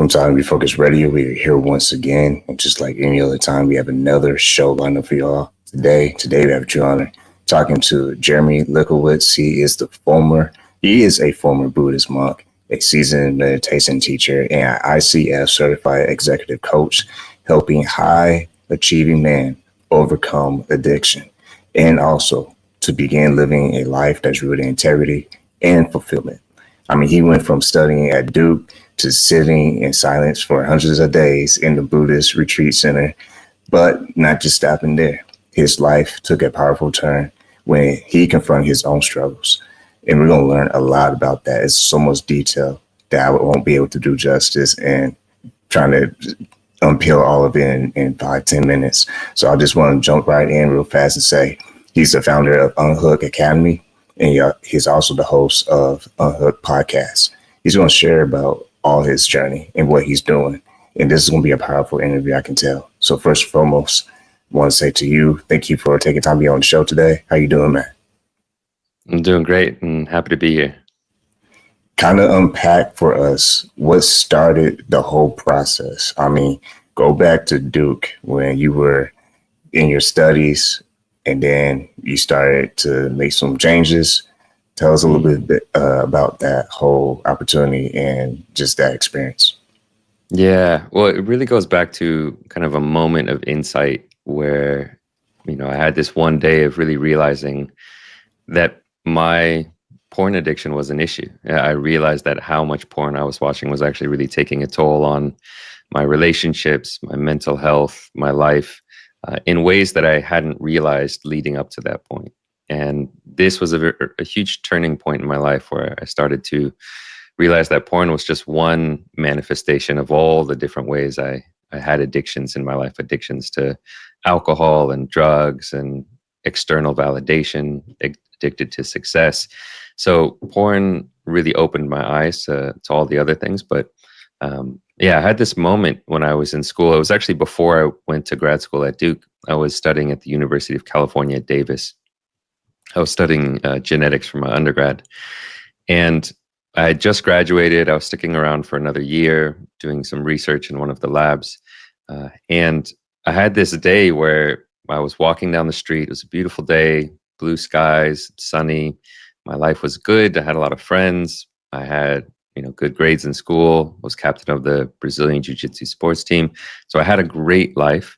Welcome to Refocused Radio. We're here once again, and just like any other time, we have another show lined up for y'all today. Today, we have a true honor talking to Jeremy Lipkowitz. He is a former Buddhist monk, a seasoned meditation teacher, and an ICF-certified executive coach, helping high-achieving men overcome addiction, and also to begin living a life that's rooted in integrity and fulfillment. I mean, he went from studying at Duke to sitting in silence for hundreds of days in the Buddhist retreat center, but not just stopping there. His life took a powerful turn when he confronted his own struggles. And we're going to learn a lot about that. It's so much detail that I won't be able to do justice and trying to unpeel all of it in 5-10 minutes. So I just want to jump right in real fast and say he's the founder of Unhooked Academy, and he's also the host of Unhooked Podcast. He's going to share about all his journey and what he's doing. And this is going to be a powerful interview, I can tell. So first and foremost, I want to say to you, thank you for taking time to be on the show today. How you doing, man? I'm doing great and happy to be here. Kind of unpack for us what started the whole process. I mean, go back to Duke when you were in your studies and then you started to make some changes. Tell us a little bit about that whole opportunity and just that experience. Yeah, well, it really goes back to kind of a moment of insight where, I had this one day of really realizing that my porn addiction was an issue. I realized that how much porn I was watching was actually really taking a toll on my relationships, my mental health, my life, in ways that I hadn't realized leading up to that point. And this was a huge turning point in my life where I started to realize that porn was just one manifestation of all the different ways I had addictions in my life, addictions to alcohol and drugs and external validation, addicted to success. So porn really opened my eyes to all the other things. But I had this moment when I was in school. It was actually before I went to grad school at Duke. I was studying at the University of California at Davis. I was studying genetics for my undergrad, and I had just graduated. I was sticking around for another year doing some research in one of the labs. And I had this day where I was walking down the street. It was a beautiful day, blue skies, sunny. My life was good. I had a lot of friends. I had, good grades in school, was captain of the Brazilian Jiu-Jitsu sports team. So I had a great life.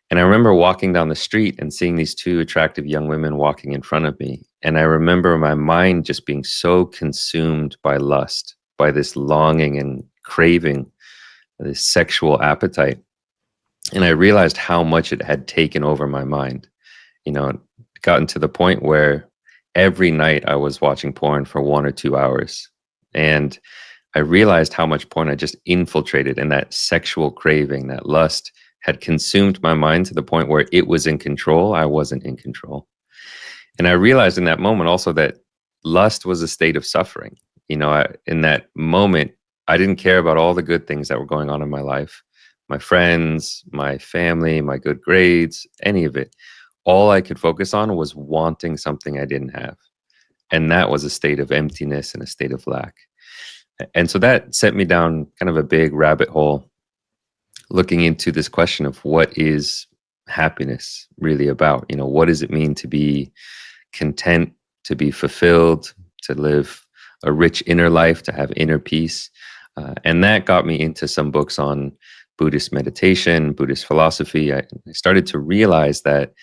And I remember walking down the street and seeing these two attractive young women walking in front of me. And I remember my mind just being so consumed by lust, by this longing and craving, this sexual appetite. And I realized how much it had taken over my mind. It gotten to the point where every night I was watching porn for 1 or 2 hours. And I realized how much porn I just infiltrated, and that sexual craving, that lust, had consumed my mind to the point where it was in control. I wasn't in control. And I realized in that moment also that lust was a state of suffering. In that moment, I didn't care about all the good things that were going on in my life, my friends, my family, my good grades, any of it. All I could focus on was wanting something I didn't have. And that was a state of emptiness and a state of lack. And so that sent me down kind of a big rabbit hole, looking into this question of what is happiness really about? What does it mean to be content, to be fulfilled, to live a rich inner life, to have inner peace? And that got me into some books on Buddhist meditation, Buddhist philosophy. I started to realize that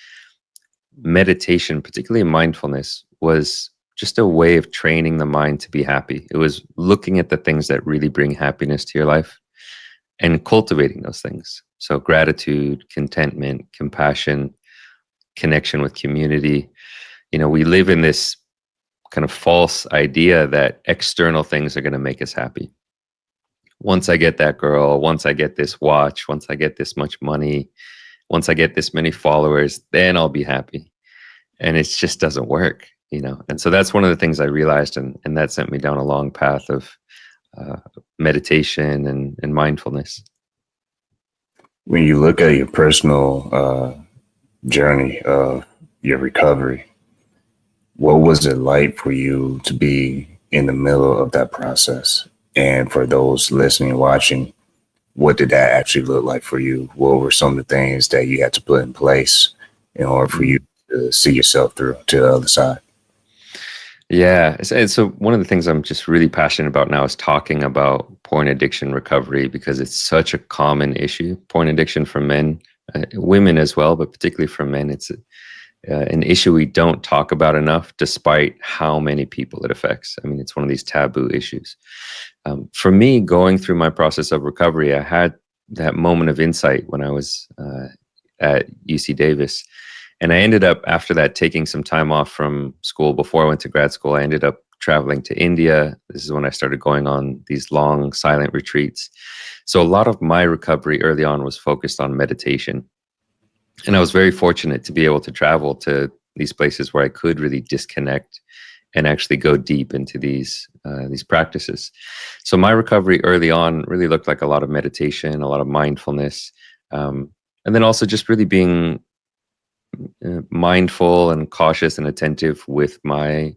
meditation, particularly mindfulness, was just a way of training the mind to be happy. It was looking at the things that really bring happiness to your life and cultivating those things. So gratitude, contentment, compassion, connection with community. We live in this kind of false idea that external things are going to make us happy. Once I get that girl, once I get this watch, once I get this much money, once I get this many followers, then I'll be happy. And it just doesn't work, And so that's one of the things I realized, and that sent me down a long path of meditation and mindfulness. When you look at your personal journey of your recovery, what was it like for you to be in the middle of that process? And for those listening and watching, what did that actually look like for you? What were some of the things that you had to put in place in order for you to see yourself through to the other side? Yeah. So one of the things I'm just really passionate about now is talking about porn addiction recovery, because it's such a common issue. Porn addiction for men, women as well, but particularly for men, it's an issue we don't talk about enough, despite how many people it affects. I mean, it's one of these taboo issues. For me, going through my process of recovery, I had that moment of insight when I was at UC Davis. And I ended up, after that, taking some time off from school. Before I went to grad school, I ended up traveling to India. This is when I started going on these long silent retreats. So a lot of my recovery early on was focused on meditation. And I was very fortunate to be able to travel to these places where I could really disconnect and actually go deep into these practices. So my recovery early on really looked like a lot of meditation, a lot of mindfulness, and then also just really being mindful and cautious and attentive with my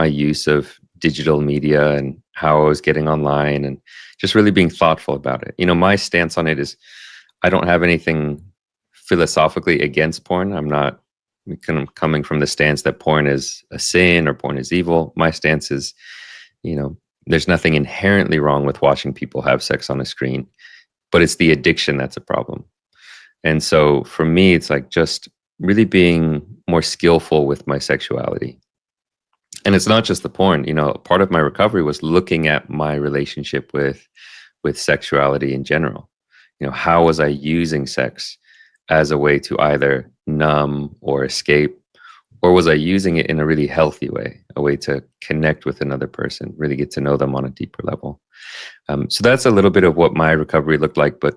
use of digital media and how I was getting online, and just really being thoughtful about it. My stance on it is, I don't have anything philosophically against porn. I'm not kind of coming from the stance that porn is a sin or porn is evil. My stance is, there's nothing inherently wrong with watching people have sex on a screen, but it's the addiction that's a problem. And so for me, it's like just really being more skillful with my sexuality. And it's not just the porn. Part of my recovery was looking at my relationship with sexuality in general. How was I using sex as a way to either numb or escape, or was I using it in a really healthy way, a way to connect with another person, really get to know them on a deeper level? So that's a little bit of what my recovery looked like, but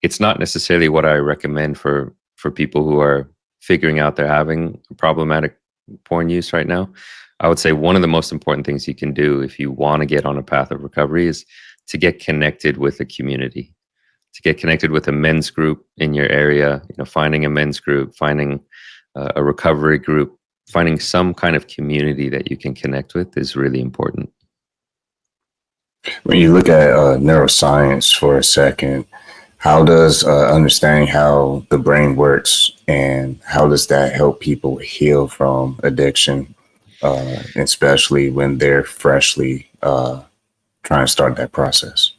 it's not necessarily what I recommend for people who are figuring out they're having problematic porn use right now. I would say one of the most important things you can do if you want to get on a path of recovery is to get connected with a community, to get connected with a men's group in your area. Finding a men's group, finding a recovery group, finding some kind of community that you can connect with is really important. When you look at neuroscience for a second, how does understanding how the brain works, and how does that help people heal from addiction, especially when they're freshly trying to start that process?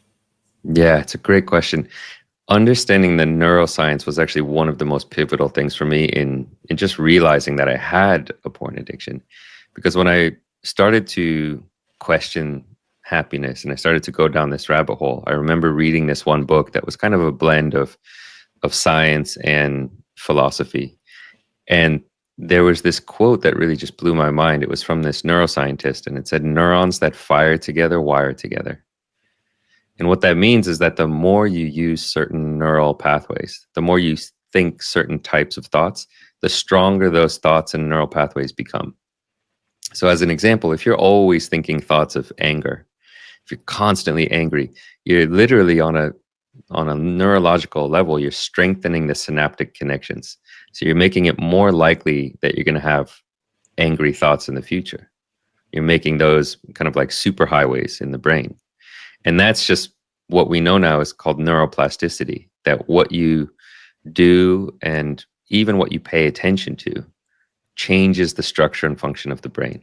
Yeah, it's a great question. Understanding the neuroscience was actually one of the most pivotal things for me in just realizing that I had a porn addiction. Because when I started to question happiness and I started to go down this rabbit hole, I remember reading this one book that was kind of a blend of science and philosophy. And there was this quote that really just blew my mind. It was from this neuroscientist, and it said, "Neurons that fire together wire together." And what that means is that the more you use certain neural pathways, the more you think certain types of thoughts, the stronger those thoughts and neural pathways become. So as an example, if you're always thinking thoughts of anger, if you're constantly angry, you're literally on a neurological level, you're strengthening the synaptic connections. So you're making it more likely that you're going to have angry thoughts in the future. You're making those kind of like superhighways in the brain. And that's just what we know now is called neuroplasticity, that what you do and even what you pay attention to changes the structure and function of the brain.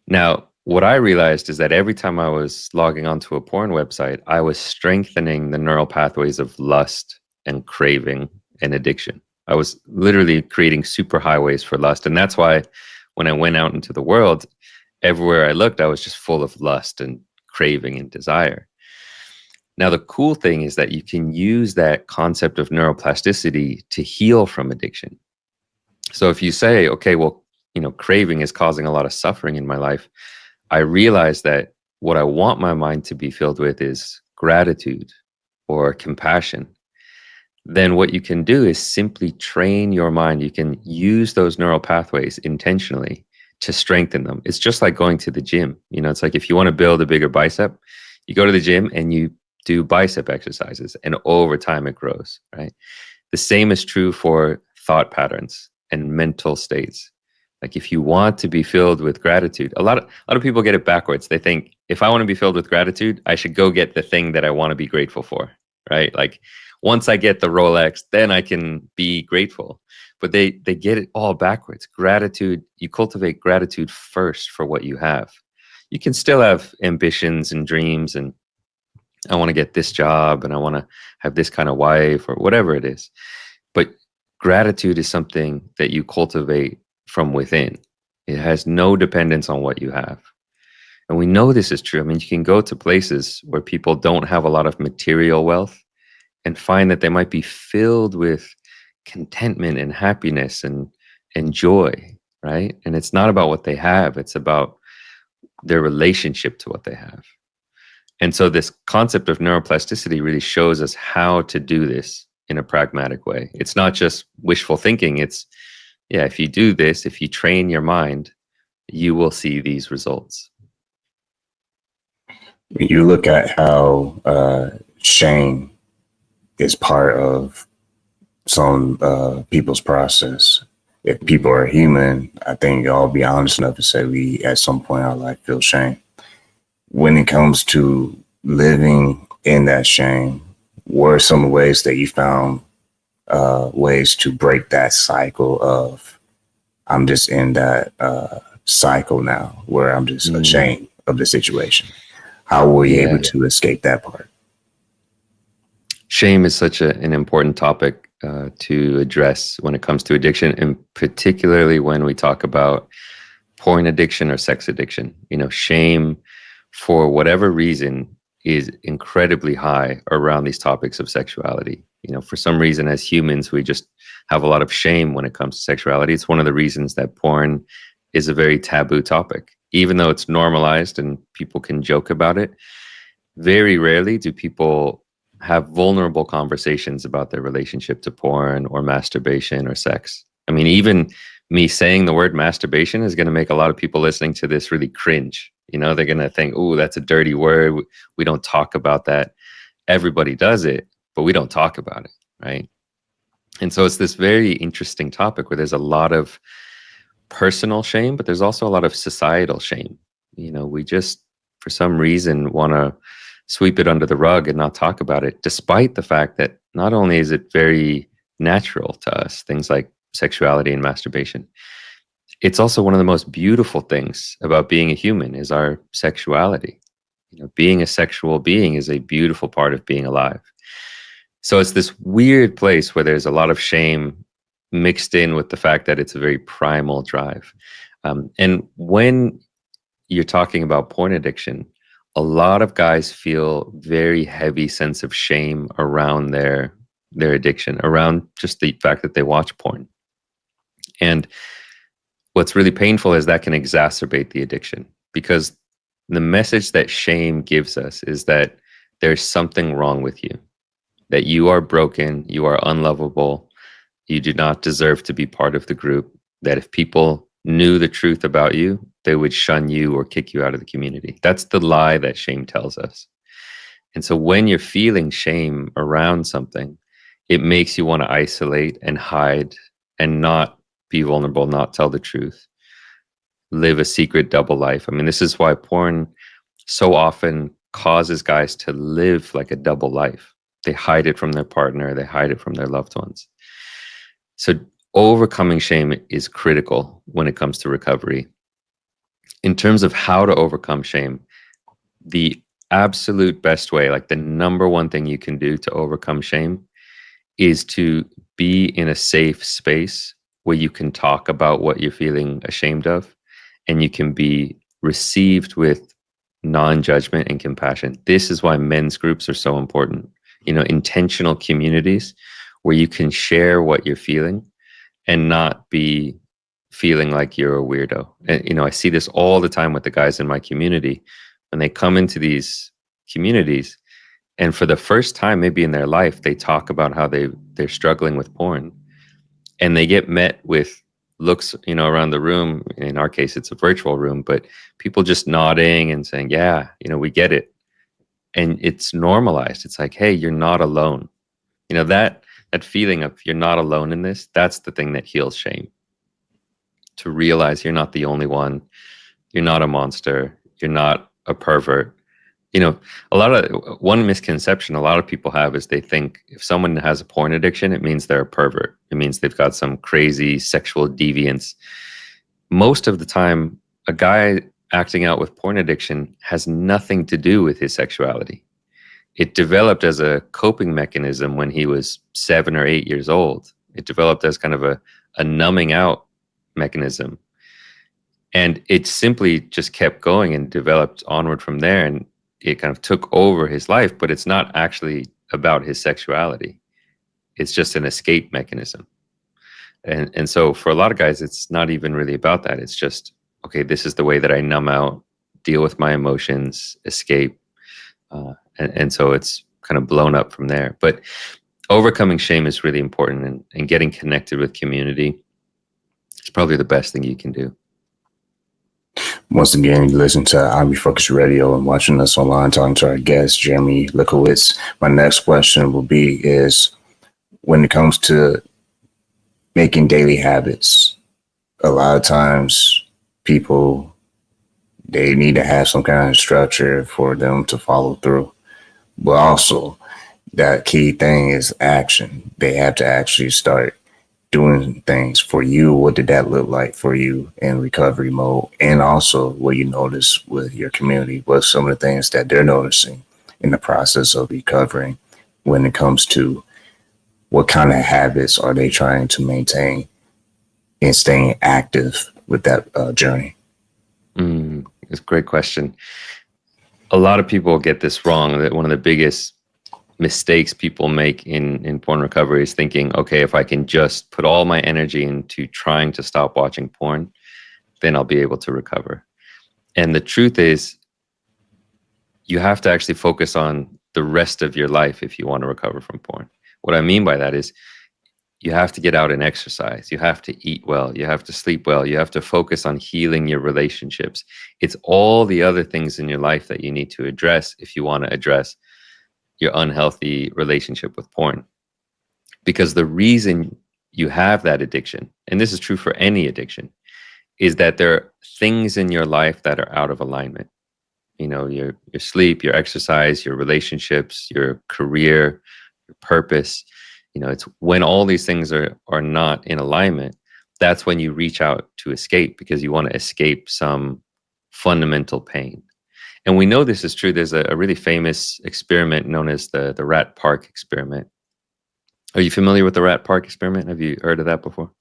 Now, what I realized is that every time I was logging onto a porn website, I was strengthening the neural pathways of lust and craving and addiction. I was literally creating superhighways for lust. And that's why when I went out into the world, everywhere I looked, I was just full of lust and craving and desire. Now, the cool thing is that you can use that concept of neuroplasticity to heal from addiction. So if you say, okay, well, craving is causing a lot of suffering in my life, I realize that what I want my mind to be filled with is gratitude or compassion. Then what you can do is simply train your mind. You can use those neural pathways intentionally to strengthen them. It's just like going to the gym. It's like if you want to build a bigger bicep, you go to the gym and you do bicep exercises, and over time it grows, right? The same is true for thought patterns and mental states. Like if you want to be filled with gratitude, a lot of people get it backwards. They think if I want to be filled with gratitude, I should go get the thing that I want to be grateful for. right? Like once I get the Rolex, then I can be grateful. But they get it all backwards. Gratitude, you cultivate gratitude first for what you have. You can still have ambitions and dreams, and I want to get this job and I want to have this kind of wife or whatever it is. But gratitude is something that you cultivate from within. It has no dependence on what you have. And we know this is true. I mean, you can go to places where people don't have a lot of material wealth and find that they might be filled with contentment and happiness and joy, right? And it's not about what they have, it's about their relationship to what they have. And so this concept of neuroplasticity really shows us how to do this in a pragmatic way. It's not just wishful thinking. It's, yeah, if you do this, if you train your mind, you will see these results. You look at how shame is part of some people's process. If people are human, I think y'all be honest enough to say we at some point in our life feel shame. When it comes to living in that shame, what are some ways that you found ways to break that cycle of I'm just in that cycle now where I'm just ashamed of the situation? How were you able to escape that part? Shame is such an important topic to address when it comes to addiction, and particularly when we talk about porn addiction or sex addiction. You know, shame, for whatever reason, is incredibly high around these topics of sexuality. You know, for some reason, as humans, we just have a lot of shame when it comes to sexuality. It's one of the reasons that porn is a very taboo topic. Even though it's normalized and people can joke about it, very rarely do people have vulnerable conversations about their relationship to porn or masturbation or sex. I mean, even me saying the word masturbation is going to make a lot of people listening to this really cringe. You know, they're going to think, oh, that's a dirty word. We don't talk about that. Everybody does it, but we don't talk about it, right? And so it's this very interesting topic where there's a lot of personal shame, but there's also a lot of societal shame. You know, we just, for some reason, want to sweep it under the rug and not talk about it, despite the fact that not only is it very natural to us, things like sexuality and masturbation, it's also one of the most beautiful things about being a human is our sexuality. You know, being a sexual being is a beautiful part of being alive. So it's this weird place where there's a lot of shame mixed in with the fact that it's a very primal drive. And when you're talking about porn addiction, a lot of guys feel very heavy sense of shame around their addiction, around just the fact that they watch porn. And what's really painful is that can exacerbate the addiction, because the message that shame gives us is that there's something wrong with you, that you are broken, you are unlovable, you do not deserve to be part of the group, that if people knew the truth about you, they would shun you or kick you out of the community. That's the lie that shame tells us. And so when you're feeling shame around something, it makes you want to isolate and hide and not be vulnerable, not tell the truth, live a secret double life. I mean, this is why porn so often causes guys to live like a double life. They hide it from their partner, they hide it from their loved ones. So overcoming shame is critical when it comes to recovery. In terms of how to overcome shame, the absolute best way, like the number one thing you can do to overcome shame, is to be in a safe space where you can talk about what you're feeling ashamed of, and you can be received with non-judgment and compassion. This is why men's groups are so important. You know, intentional communities where you can share what you're feeling and not be feeling like you're a weirdo. And, you know, I see this all the time with the guys in my community. When they come into these communities, and for the first time maybe in their life, they talk about how they're struggling with porn, and they get met with looks, you know, around the room. In our case, it's a virtual room, but people just nodding and saying, yeah, you know, we get it. And it's normalized. It's like, hey, you're not alone. You know, that feeling of you're not alone in this, that's the thing that heals shame. To realize you're not the only one. You're not a monster. You're not a pervert. one misconception a lot of people have is they think if someone has a porn addiction, it means they're a pervert. It means they've got some crazy sexual deviance. Most of the time, a guy acting out with porn addiction has nothing to do with his sexuality. It developed as a coping mechanism when he was 7 or 8 years old. It developed as kind of a numbing out mechanism. And it simply just kept going and developed onward from there. And it kind of took over his life, but it's not actually about his sexuality. It's just an escape mechanism. And so for a lot of guys, it's not even really about that. It's just, okay, this is the way that I numb out, deal with my emotions, escape. And so it's kind of blown up from there. But overcoming shame is really important, and getting connected with community is probably the best thing you can do. Once again, you listen to Refocused Radio and watching us online, talking to our guest, Jeremy Lipkowitz. My next question will be is, when it comes to making daily habits, a lot of times people, they need to have some kind of structure for them to follow through. But also, that key thing is action. They have to actually start doing things. For you, what did that look like for you in recovery mode? And also what you notice with your community, what's some of the things that they're noticing in the process of recovering when it comes to what kind of habits are they trying to maintain and staying active with that journey? It's a great question. A lot of people get this wrong, that one of the biggest mistakes people make in porn recovery is thinking, okay, if I can just put all my energy into trying to stop watching porn, then I'll be able to recover. And the truth is, you have to actually focus on the rest of your life if you want to recover from porn. What I mean by that is, you have to get out and exercise. You have to eat well. You have to sleep well. You have to focus on healing your relationships. It's all the other things in your life that you need to address if you want to address your unhealthy relationship with porn. Because the reason you have that addiction, and this is true for any addiction, is that there are things in your life that are out of alignment. Your sleep, your exercise, your relationships, your career, your purpose. It's when all these things are not in alignment, that's when you reach out to escape, because you want to escape some fundamental pain. And we know this is true. There's a really famous experiment known as the rat park experiment. Are you familiar with the rat park experiment? Have you heard of that before?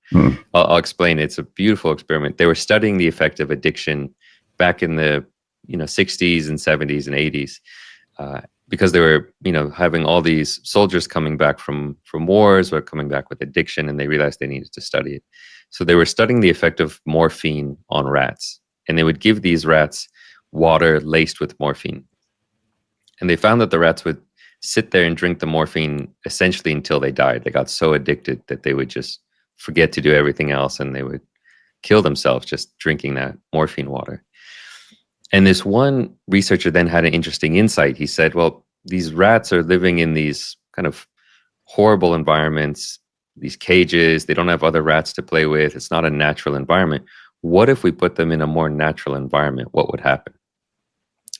I'll explain. It's a beautiful experiment. They were studying the effect of addiction back in the 60s and 70s and 80s. Because they were, having all these soldiers coming back from wars or coming back with addiction, and they realized they needed to study it. So they were studying the effect of morphine on rats, and they would give these rats water laced with morphine. And they found that the rats would sit there and drink the morphine essentially until they died. They got so addicted that they would just forget to do everything else, and they would kill themselves just drinking that morphine water. And this one researcher then had an interesting insight. He said, well, these rats are living in these kind of horrible environments, these cages. They don't have other rats to play with. It's not a natural environment. What if we put them in a more natural environment? What would happen?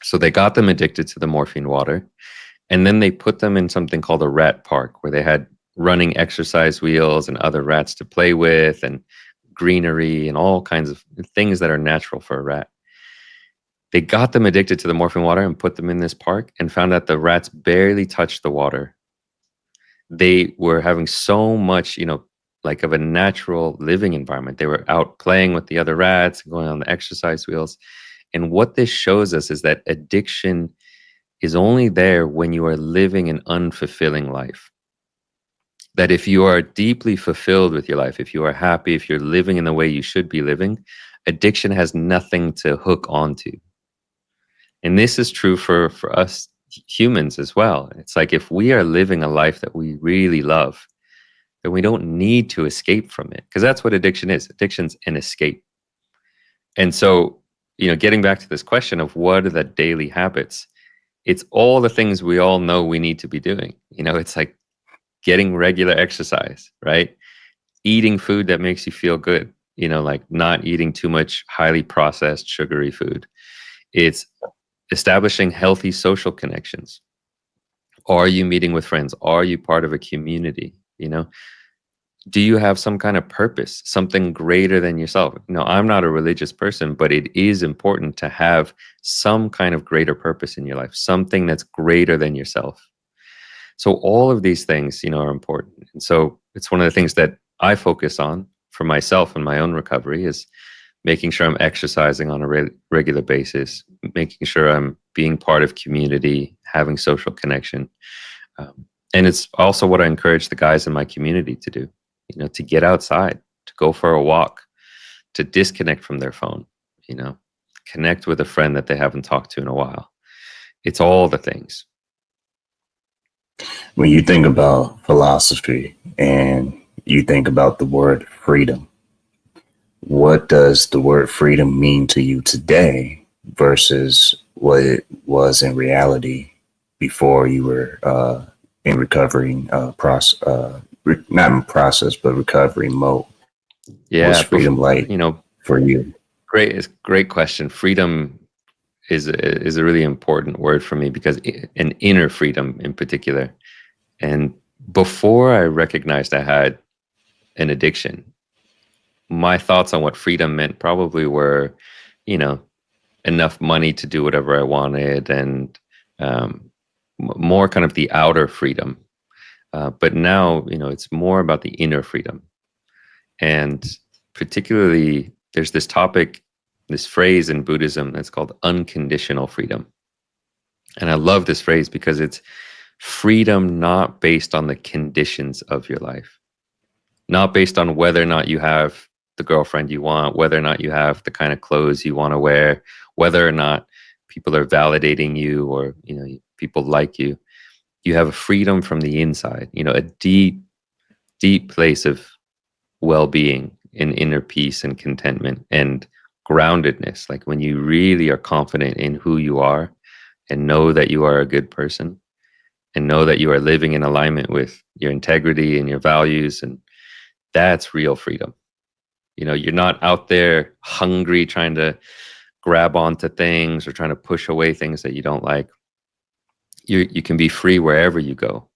So they got them addicted to the morphine water. And then they put them in something called a rat park, where they had running exercise wheels and other rats to play with, and greenery and all kinds of things that are natural for a rat. They got them addicted to the morphine water and put them in this park, and found that the rats barely touched the water. They were having so much, like of a natural living environment. They were out playing with the other rats, going on the exercise wheels. And what this shows us is that addiction is only there when you are living an unfulfilling life. That if you are deeply fulfilled with your life, if you are happy, if you're living in the way you should be living, addiction has nothing to hook onto. And this is true for us humans as well. It's like, if we are living a life that we really love, then we don't need to escape from it, because that's what addiction is. Addiction's an escape. And so, getting back to this question of what are the daily habits, it's all the things we all know we need to be doing. It's like getting regular exercise, right? Eating food that makes you feel good, like not eating too much highly processed sugary food. It's establishing healthy social connections. Are you meeting with friends? Are you part of a community? Do you have some kind of purpose, something greater than yourself? No, I'm not a religious person, but it is important to have some kind of greater purpose in your life, something that's greater than yourself. So all of these things, are important. And so it's one of the things that I focus on for myself and my own recovery is making sure I'm exercising on a regular basis, making sure I'm being part of community, having social connection. And it's also what I encourage the guys in my community to do, to get outside, to go for a walk, to disconnect from their phone, connect with a friend that they haven't talked to in a while. It's all the things. When you think about philosophy and you think about the word freedom, what does the word freedom mean to you today versus what it was in reality before you were in recovering process, not in process, but recovery mode? Yeah, what's freedom like for you? Great question. Freedom is a really important word for me because an inner freedom in particular. And before I recognized I had an addiction, my thoughts on what freedom meant probably were, enough money to do whatever I wanted and more kind of the outer freedom. But now, it's more about the inner freedom. And particularly, there's this topic, this phrase in Buddhism that's called unconditional freedom. And I love this phrase because it's freedom not based on the conditions of your life, not based on whether or not you have the girlfriend you want, whether or not you have the kind of clothes you want to wear, whether or not people are validating you or, people like you. You have a freedom from the inside, a deep, deep place of well-being and inner peace and contentment and groundedness. Like when you really are confident in who you are and know that you are a good person and know that you are living in alignment with your integrity and your values. And that's real freedom. You're not out there hungry, trying to grab onto things or trying to push away things that you don't like. You can be free wherever you go,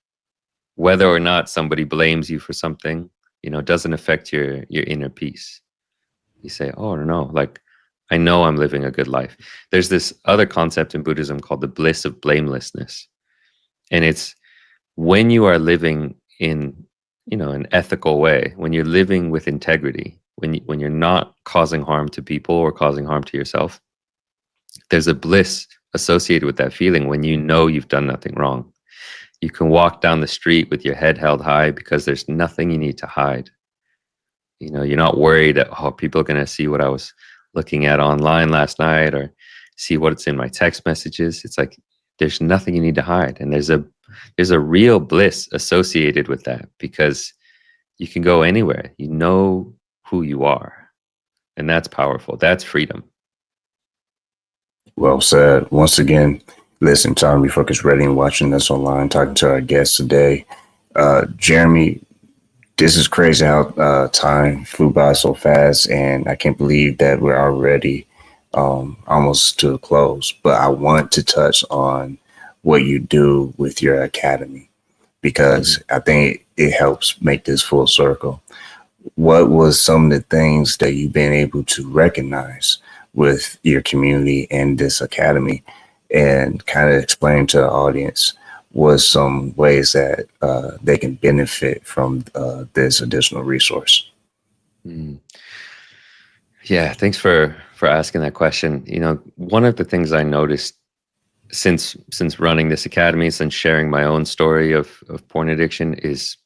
whether or not somebody blames you for something, doesn't affect your inner peace. You say, oh no, like I know I'm living a good life. There's this other concept in Buddhism called the bliss of blamelessness. And it's when you are living in, an ethical way, when you're living with integrity, when you're not causing harm to people or causing harm to yourself, there's a bliss associated with that feeling when you know you've done nothing wrong. You can walk down the street with your head held high because there's nothing you need to hide. You're not worried that, people are going to see what I was looking at online last night or see what's in my text messages. It's like, there's nothing you need to hide. And there's a real bliss associated with that because you can go anywhere. You know who you are. And that's powerful. That's freedom. Well said. Once again, listen to our Refocused ready and watching us online, talking to our guests today. Jeremy, this is crazy how time flew by so fast, and I can't believe that we're already almost to a close. But I want to touch on what you do with your academy because I think it helps make this full circle. What was some of the things that you've been able to recognize with your community and this academy, and kind of explain to the audience what some ways that they can benefit from this additional resource? Yeah, thanks for asking that question. One of the things I noticed since running this academy, since sharing my own story of porn addiction, is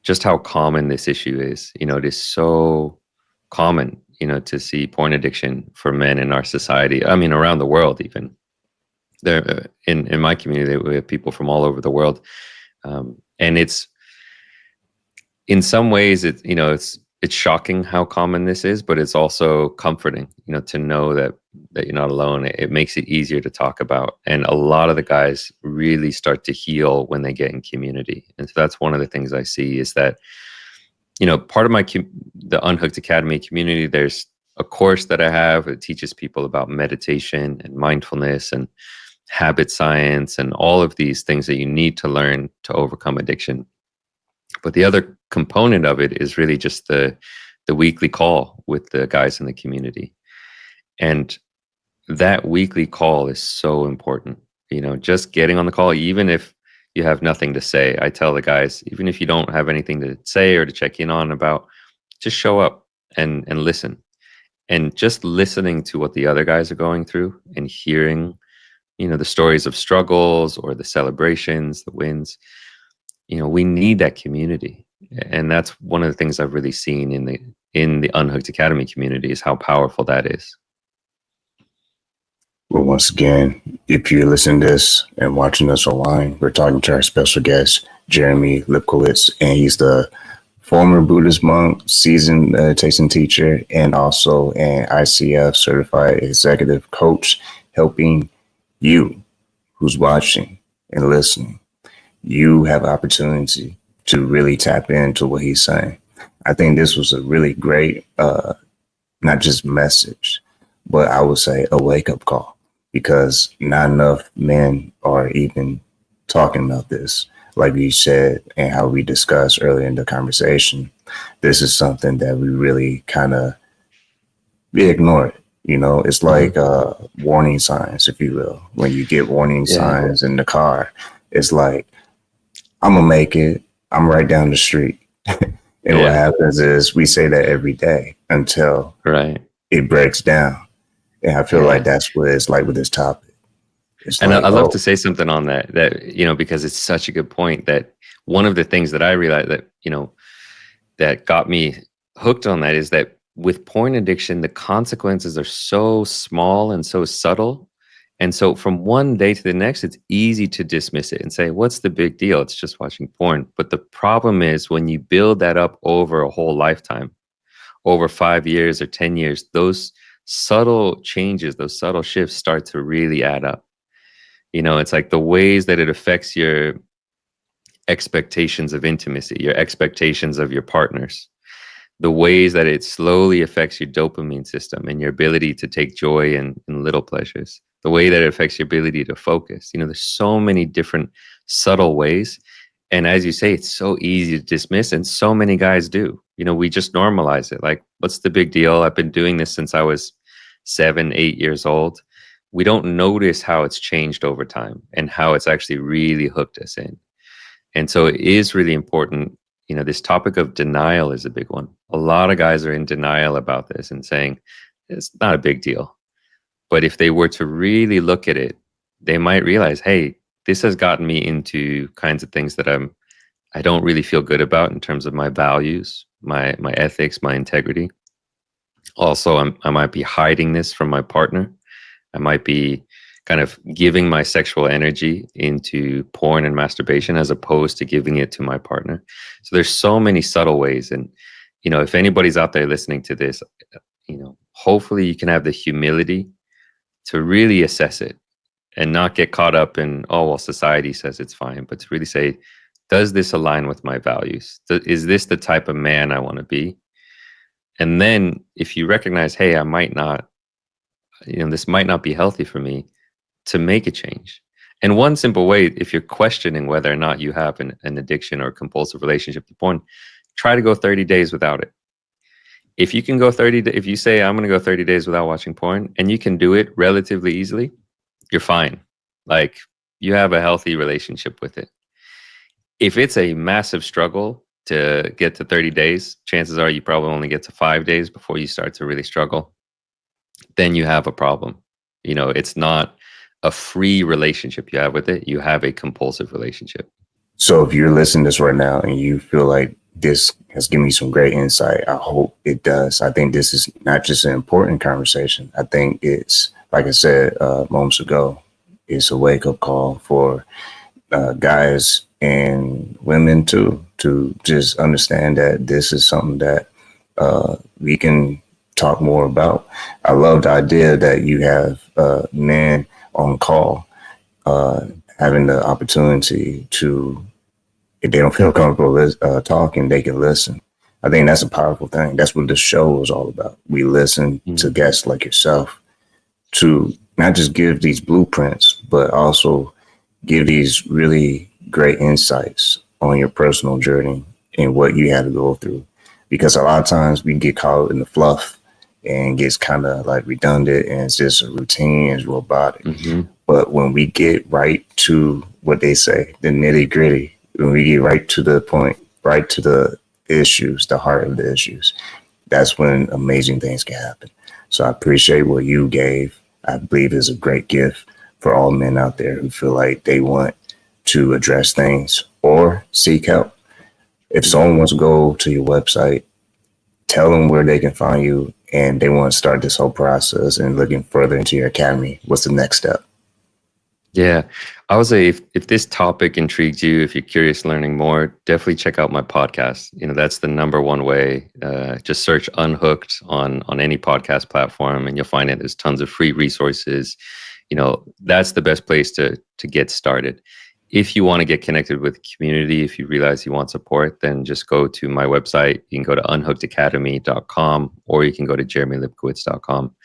just how common this issue is. It is so common, to see porn addiction for men in our society. I mean, around the world, even. There, in my community, we have people from all over the world, and it's in some ways it's shocking how common this is, but it's also comforting, to know that you're not alone. It makes it easier to talk about, and a lot of the guys really start to heal when they get in community. And so that's one of the things I see is that, part of the Unhooked Academy community, there's a course that I have that teaches people about meditation and mindfulness and habit science and all of these things that you need to learn to overcome addiction. But the other component of it is really just the weekly call with the guys in the community. And that weekly call is so important. Just getting on the call, even if you have nothing to say. I tell the guys, even if you don't have anything to say or to check in on about, just show up and listen. And just listening to what the other guys are going through and hearing, the stories of struggles or the celebrations, the wins, we need that community. And that's one of the things I've really seen in the Unhooked Academy community is how powerful that is. Well, once again, if you're listening to this and watching us online, we're talking to our special guest, Jeremy Lipkowitz, and he's the former Buddhist monk, seasoned meditation teacher, and also an ICF-certified executive coach, helping you who's watching and listening. You have opportunity to really tap into what he's saying. I think this was a really great, not just message, but I would say a wake-up call, because not enough men are even talking about this. Like you said, and how we discussed earlier in the conversation, this is something that we really we ignore it. It's like warning signs, if you will. When you get warning signs in the car, it's like, I'm going to make it. I'm right down the street. And what happens is we say that every day until it breaks down. And I feel like that's what it's like with this topic. And like, I love to say something on that, because it's such a good point, that one of the things that I realized that, that got me hooked on that is that with porn addiction, the consequences are so small and so subtle. And so from one day to the next, it's easy to dismiss it and say, what's the big deal? It's just watching porn. But the problem is when you build that up over a whole lifetime, over 5 years or 10 years, those subtle changes, those subtle shifts start to really add up. It's like the ways that it affects your expectations of intimacy, your expectations of your partners, the ways that it slowly affects your dopamine system and your ability to take joy in little pleasures, the way that it affects your ability to focus. There's so many different subtle ways. And as you say, it's so easy to dismiss, and so many guys do. We just normalize it. Like, what's the big deal? I've been doing this since I was 7, 8 years old. We don't notice how it's changed over time and how it's actually really hooked us in. And so it is really important. This topic of denial is a big one. A lot of guys are in denial about this and saying, it's not a big deal. But if they were to really look at it, they might realize, hey, this has gotten me into kinds of things that I don't really feel good about in terms of my values, my ethics, my integrity. Also, I might be hiding this from my partner. I might be kind of giving my sexual energy into porn and masturbation as opposed to giving it to my partner. So there's so many subtle ways. And, if anybody's out there listening to this, hopefully you can have the humility to really assess it and not get caught up in, oh, well, society says it's fine, but to really say, does this align with my values? Is this the type of man I want to be? And then if you recognize, hey, I might not, this might not be healthy for me, to make a change. And one simple way, if you're questioning whether or not you have an addiction or a compulsive relationship to porn, try to go 30 days without it. If you can go if you say, I'm going to go 30 days without watching porn, and you can do it relatively easily, you're fine. Like, you have a healthy relationship with it. If it's a massive struggle to get to 30 days, chances are you probably only get to 5 days before you start to really struggle. Then you have a problem. It's not a free relationship you have with it. You have a compulsive relationship. So if you're listening to this right now and you feel like this has given me some great insight, I hope it does. I think this is not just an important conversation. I think it's, like I said moments ago, it's a wake-up call for guys and women too, to just understand that this is something that we can talk more about. I love the idea that you have men on call having the opportunity to, if they don't feel comfortable talking, they can listen. I think that's a powerful thing. That's what the show is all about. We listen to guests like yourself to not just give these blueprints, but also give these really great insights on your personal journey and what you had to go through. Because a lot of times we get caught in the fluff and gets kind of like redundant and it's just a routine, it's robotic. But when we get right to what they say, the nitty gritty, when we get right to the point, right to the issues, the heart of the issues, that's when amazing things can happen. So I appreciate what you gave. I believe is a great gift for all men out there who feel like they want to address things or seek help. If someone wants to go to your website, tell them where they can find you and they want to start this whole process and looking further into your academy, what's the next step? Yeah, I would say if this topic intrigues you, if you're curious learning more, definitely check out my podcast. That's the number one way. Just search Unhooked on any podcast platform and you'll find it. There's tons of free resources. That's the best place to get started. If you want to get connected with the community, if you realize you want support, then just go to my website. You can go to unhookedacademy.com or you can go to jeremylipkowitz.com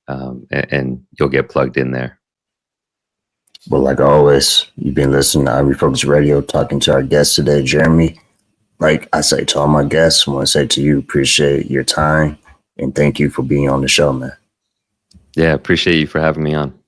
and you'll get plugged in there. Well, like always, you've been listening to Refocused Radio, talking to our guest today, Jeremy. Like I say to all my guests, I want to say to you, appreciate your time and thank you for being on the show, man. Yeah, appreciate you for having me on.